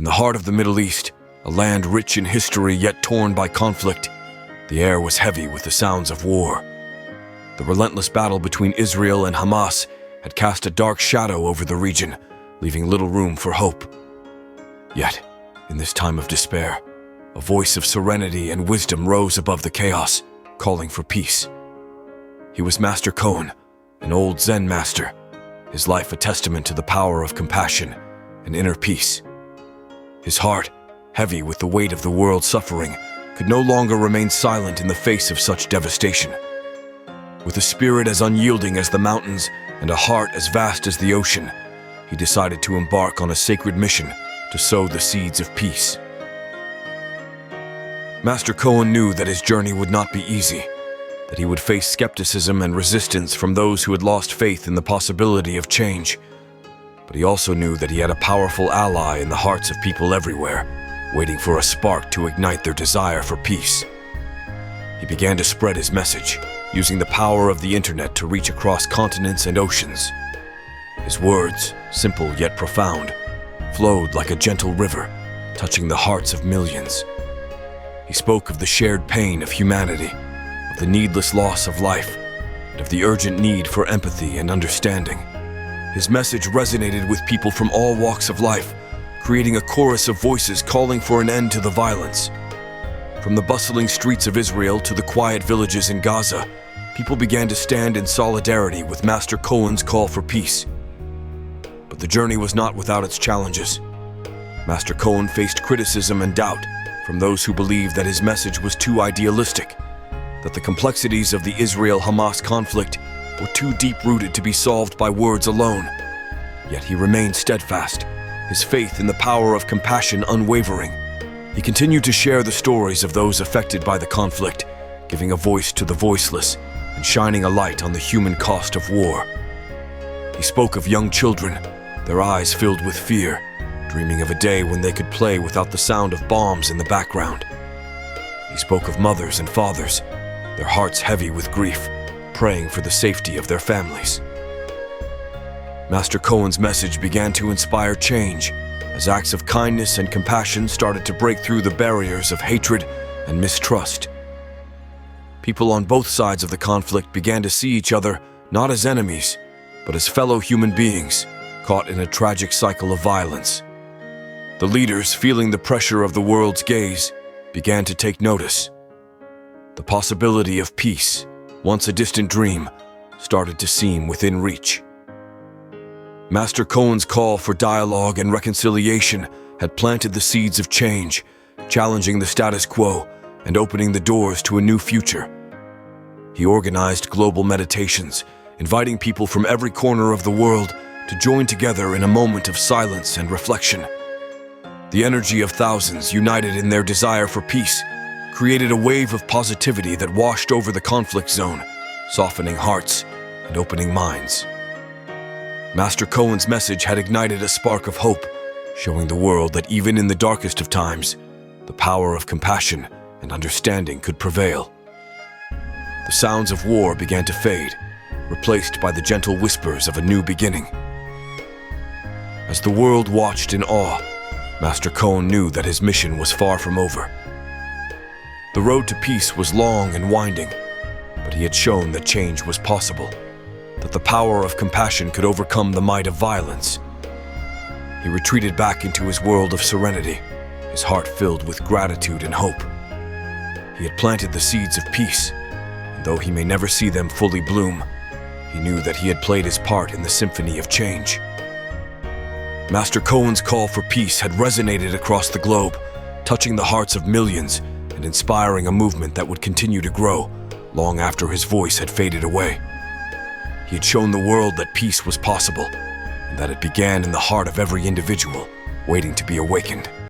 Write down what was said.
the heart of the Middle East, a land rich in history yet torn by conflict, the air was heavy with the sounds of war. The relentless battle between Israel and Hamas had cast a dark shadow over the region, leaving little room for hope. Yet, in this time of despair, a voice of serenity and wisdom rose above the chaos, calling for peace. He was Master Cohen, an old Zen Master, his life a testament to the power of compassion and inner peace. His heart, heavy with the weight of the world's suffering, could no longer remain silent in the face of such devastation. With a spirit as unyielding as the mountains and a heart as vast as the ocean, he decided to embark on a sacred mission to sow the seeds of peace. Master Cohen knew that his journey would not be easy, that he would face skepticism and resistance from those who had lost faith in the possibility of change. But he also knew that he had a powerful ally in the hearts of people everywhere, waiting for a spark to ignite their desire for peace. He began to spread his message, using the power of the internet to reach across continents and oceans. His words, simple yet profound, flowed like a gentle river, touching the hearts of millions. He spoke of the shared pain of humanity, of the needless loss of life, and of the urgent need for empathy and understanding. His message resonated with people from all walks of life, creating a chorus of voices calling for an end to the violence. From the bustling streets of Israel to the quiet villages in Gaza, people began to stand in solidarity with Master Cohen's call for peace. But the journey was not without its challenges. Master Cohen faced criticism and doubt from those who believed that his message was too idealistic, that the complexities of the Israel-Hamas conflict were too deep-rooted to be solved by words alone. Yet he remained steadfast, his faith in the power of compassion unwavering. He continued to share the stories of those affected by the conflict, giving a voice to the voiceless and shining a light on the human cost of war. He spoke of young children, their eyes filled with fear, dreaming of a day when they could play without the sound of bombs in the background. He spoke of mothers and fathers, their hearts heavy with grief, praying for the safety of their families. Master Cohen's message began to inspire change as acts of kindness and compassion started to break through the barriers of hatred and mistrust. People on both sides of the conflict began to see each other not as enemies, but as fellow human beings caught in a tragic cycle of violence. The leaders, feeling the pressure of the world's gaze, began to take notice. The possibility of peace, once a distant dream, started to seem within reach. Master Cohen's call for dialogue and reconciliation had planted the seeds of change, challenging the status quo and opening the doors to a new future. He organized global meditations, inviting people from every corner of the world to join together in a moment of silence and reflection. The energy of thousands united in their desire for peace created a wave of positivity that washed over the conflict zone, softening hearts and opening minds. Master Cohen's message had ignited a spark of hope, showing the world that even in the darkest of times, the power of compassion and understanding could prevail. The sounds of war began to fade, replaced by the gentle whispers of a new beginning. As the world watched in awe, Master Cohen knew that his mission was far from over. The road to peace was long and winding, but he had shown that change was possible, that the power of compassion could overcome the might of violence. He retreated back into his world of serenity, his heart filled with gratitude and hope. He had planted the seeds of peace, and though he may never see them fully bloom, he knew that he had played his part in the symphony of change. Master Cohen's call for peace had resonated across the globe, touching the hearts of millions and inspiring a movement that would continue to grow long after his voice had faded away. He had shown the world that peace was possible, and that it began in the heart of every individual waiting to be awakened.